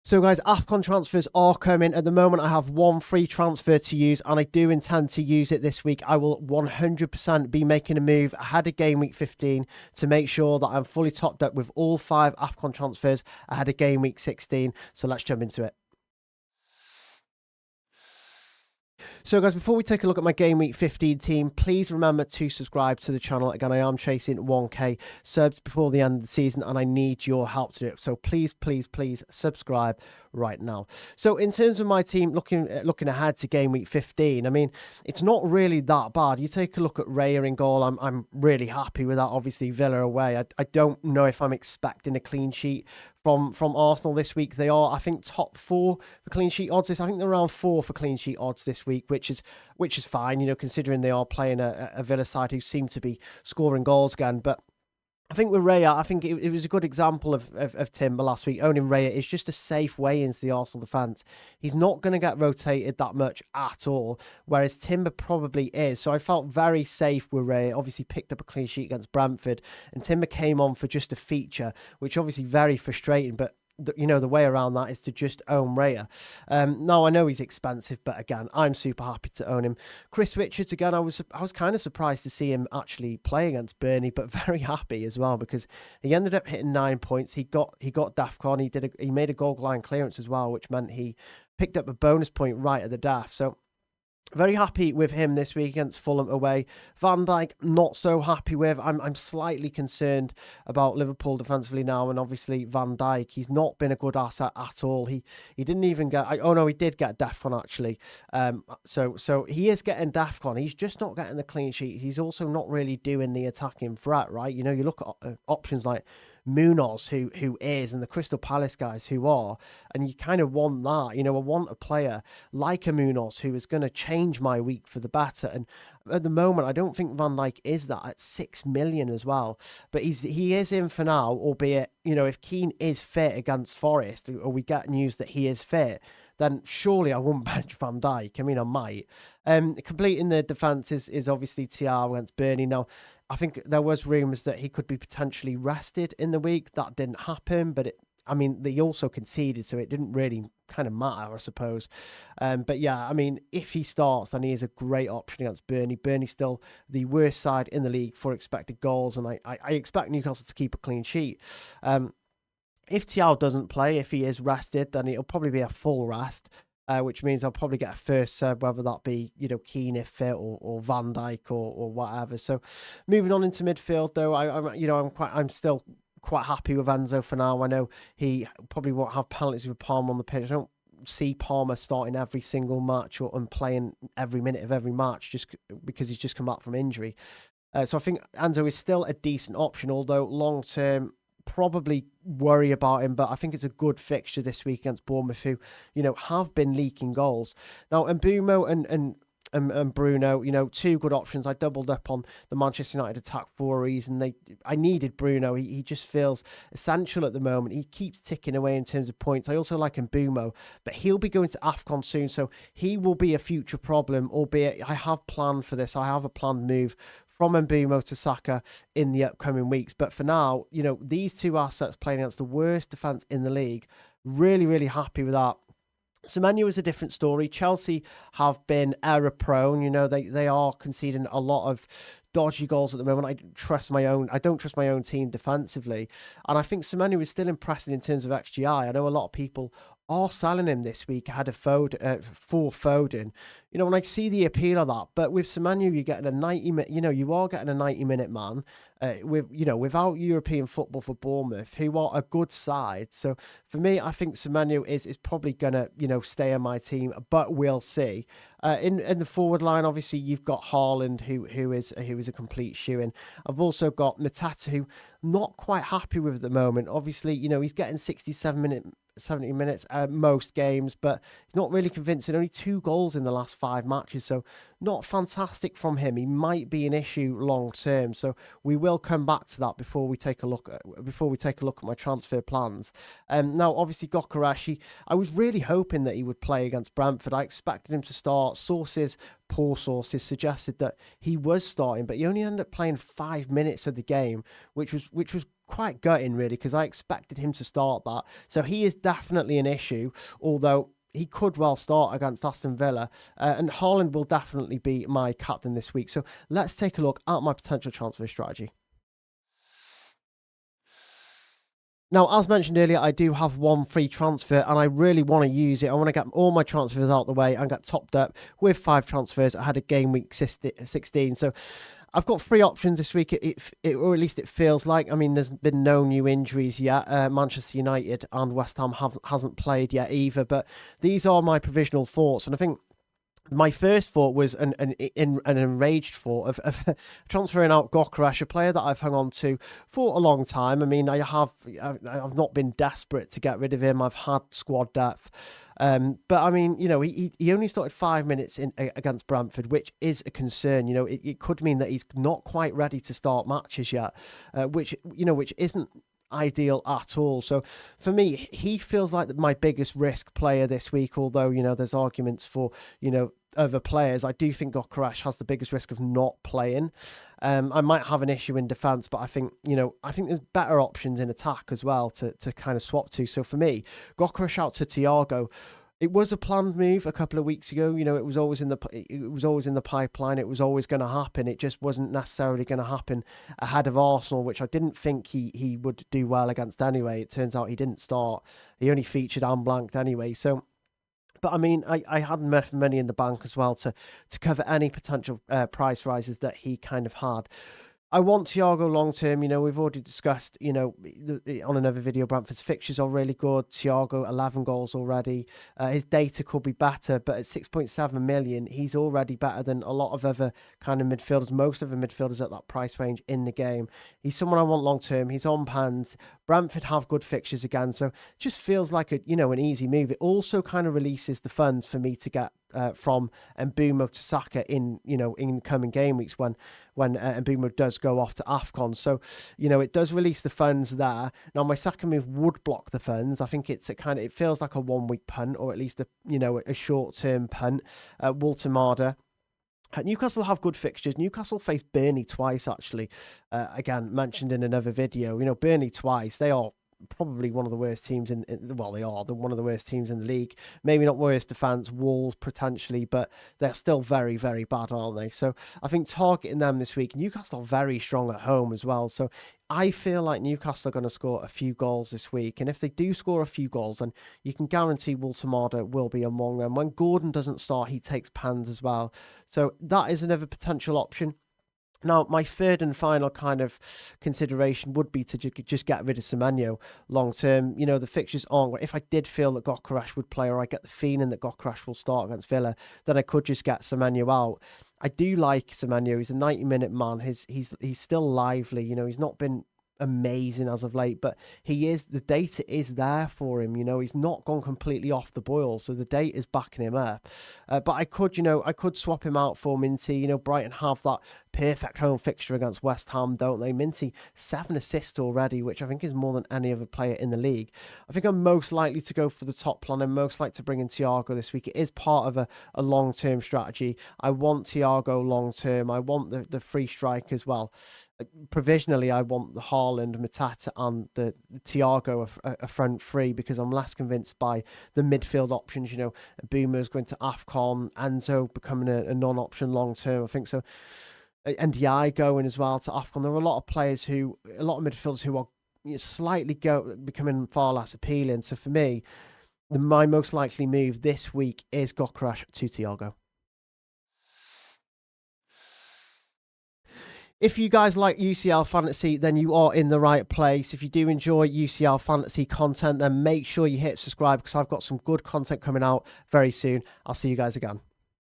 So guys, AFCON transfers are coming. At the moment, I have one free transfer to use, and I do intend to use it this week. I will 100% be making a move ahead of Game Week 15 to make sure that I'm fully topped up with all 5 AFCON transfers ahead of Game Week 16. So let's jump into it. So guys, before we take a look at my Game Week 15 team, please remember to subscribe to the channel. Again, I am chasing 1k subs before the end of the season, and I need your help to do it. So please subscribe right now. So in terms of my team, looking ahead to Game Week 15, I mean, it's not really that bad. You take a look at Raya in goal. I'm really happy with that. Obviously, Villa away. I don't know if I'm expecting a clean sheet from Arsenal this week. They are, I think, top 4 for clean sheet odds. I think they're around 4 for clean sheet odds this week, which is fine, you know, considering they are playing a Villa side who seem to be scoring goals again. But I think with Raya, I think it was a good example of Timber last week. Owning Raya is just a safe way into the Arsenal defence. He's not going to get rotated that much at all, whereas Timber probably is. So I felt very safe with Raya. Obviously picked up a clean sheet against Brentford, and Timber came on for just a feature, which obviously very frustrating, but the way around that is to just own Raya. Now I know he's expensive, but again, I'm super happy to own him. Chris Richards, again, I was kind of surprised to see him actually play against Burnley, but very happy as well because he ended up hitting 9 points. He got DAFCON. He made a goal line clearance as well, which meant he picked up a bonus point right at the DAF. So very happy with him this week against Fulham away. Van Dijk, not so happy with. I'm slightly concerned about Liverpool defensively now, and obviously Van Dijk, he's not been a good asset at all. He didn't even get. He did get DEFCON actually. So he is getting DEFCON. He's just not getting the clean sheet. He's also not really doing the attacking threat, right? You know, you look at options like Munoz, who is, and the Crystal Palace guys who are, and you kind of want that. You know, I want a player like a Munoz who is going to change my week for the better. And at the moment, I don't think Van Dijk is that at 6 million as well. But he is in for now, albeit, you know, if Keane is fit against Forest, or we get news that he is fit, then surely I wouldn't bench Van Dijk. I mean, I might. Completing the defence is obviously Thiago against Burnley. Now, I think there was rumours that he could be potentially rested in the week. That didn't happen, but they also conceded, so it didn't really kind of matter, I suppose. But yeah, I mean, if he starts, then he is a great option against Burnley. Burnley's still the worst side in the league for expected goals, and I expect Newcastle to keep a clean sheet. If Thiago doesn't play, if he is rested, then it'll probably be a full rest. Which means I'll probably get a first sub, whether that be, you know, Keane if fit or Van Dijk or whatever. So moving on into midfield though, I'm still quite happy with Enzo for now. I know he probably won't have penalties with Palmer on the pitch. I don't see Palmer starting every single match and playing every minute of every match just because he's just come back from injury. So I think Enzo is still a decent option, although long term, probably worry about him, but I think it's a good fixture this week against Bournemouth, who, you know, have been leaking goals. Now, Mbumo and Bruno, you know, 2 good options. I doubled up on the Manchester United attack for a reason. I needed Bruno. He just feels essential at the moment. He keeps ticking away in terms of points. I also like Mbumo, but he'll be going to AFCON soon, so he will be a future problem, albeit I have planned for this. I have a planned move from Mbumo to Saka in the upcoming weeks. But for now, you know, these 2 assets playing against the worst defence in the league, really, really happy with that. Semenyo is a different story. Chelsea have been error prone. You know, they are conceding a lot of dodgy goals at the moment. I don't trust my own team defensively. And I think Semenyo is still impressive in terms of XGI. I know a lot of people are selling him this week ahead of for Foden. You know, when I see the appeal of that, but with Semenyo, you're getting a 90-minute, you know, you are getting a 90-minute man without European football for Bournemouth, who are a good side. So for me, I think Semenyo is probably going to, you know, stay on my team, but we'll see. In the forward line, obviously, you've got Haaland, who is a complete shoo-in. I've also got Matata, who I'm not quite happy with at the moment. Obviously, you know, he's getting 70 minutes most games, but he's not really convincing. Only 2 goals in the last 5 matches, so not fantastic from him. He might be an issue long term, so we will come back to that before we take a look at my transfer plans. Now, obviously, Gyökeres, I was really hoping that he would play against Brentford. I expected him to start. Poor sources suggested that he was starting, but he only ended up playing 5 minutes of the game, which was quite gutting, really, because I expected him to start that. So he is definitely an issue, although he could well start against Aston Villa. And Haaland will definitely be my captain this week. So let's take a look at my potential transfer strategy. Now, as mentioned earlier, I do have one free transfer and I really want to use it. I want to get all my transfers out of the way and get topped up with 5 transfers ahead of game week 16. So I've got 3 options this week, or at least it feels like. I mean, there's been no new injuries yet. Manchester United and West Ham hasn't played yet either, but these are my provisional thoughts. And I think my first thought was an enraged thought of transferring out Gyökeres, a player that I've hung on to for a long time. I mean, I've not been desperate to get rid of him. I've had squad depth. But I mean, he only started 5 minutes against Brentford, which is a concern. It could mean that he's not quite ready to start matches yet, which isn't ideal at all. So for me, he feels like my biggest risk player this week, although there's arguments for other players. I do think Gyökeres has the biggest risk of not playing. I might have an issue in defence, but I think there's better options in attack as well to kind of swap to. So for me, Gyökeres out to Thiago. It was a planned move a couple of weeks ago. It was always in the pipeline. It was always going to happen. It just wasn't necessarily going to happen ahead of Arsenal, which I didn't think he would do well against anyway. It turns out he didn't start. He only featured and blanked anyway. So, but I mean, I had enough money in the bank as well to cover any potential price rises that he kind of had. I want Thiago long term. We've already discussed, on another video, Brentford's fixtures are really good. Thiago, 11 goals already. His data could be better, but at 6.7 million, he's already better than a lot of other kind of midfielders, most of the midfielders at that price range in the game. He's someone I want long term. He's on pans. Brentford have good fixtures again, so it just feels like an easy move. It also kind of releases the funds for me to get from Mbeumo to Saka in coming game weeks when Mbeumo does go off to AFCON. So it does release the funds there. Now my second move would block the funds. I think it feels like a 1 week punt, or at least a short term punt. Walter Marder. Newcastle have good fixtures. Newcastle face Burnley twice, actually. Again, mentioned in another video. Burnley twice. They are probably one of the worst teams they are one of the worst teams in the league. Maybe not worst defence, Wolves potentially, but they're still very, very bad, aren't they? So I think targeting them this week. Newcastle are very strong at home as well. So I feel like Newcastle are going to score a few goals this week. And if they do score a few goals, then you can guarantee Walter Marder will be among them. When Gordon doesn't start, he takes pans as well. So that is another potential option. Now, my third and final kind of consideration would be to just get rid of Semenyo long term. The fixtures aren't great. If I did feel that Gyökeres would play, or I get the feeling that Gyökeres will start against Villa, then I could just get Semenyo out. I do like Semenyo. He's a 90-minute man. He's still lively. He's not been amazing as of late, but the data is there for him. He's not gone completely off the boil, so the data is backing him up. But I could swap him out for Minty. Brighton have that perfect home fixture against West Ham, don't they? Minty, 7 assists already, which I think is more than any other player in the league. I think I'm most likely to go for the top plan. I'm most likely to bring in Thiago this week. It is part of a long-term strategy. I want Thiago long-term. I want the free strike as well. Provisionally, I want the Haaland, Matata, and the Thiago a front three, because I'm less convinced by the midfield options. Boomer's going to AFCON, Enzo becoming a non-option long-term. I think so. And Ndiaye going as well to AFCON. There are a lot of midfielders who are slightly becoming far less appealing. So for me, my most likely move this week is Gyökeres to Thiago. If you guys like UCL Fantasy, then you are in the right place. If you do enjoy UCL Fantasy content, then make sure you hit subscribe, because I've got some good content coming out very soon. I'll see you guys again.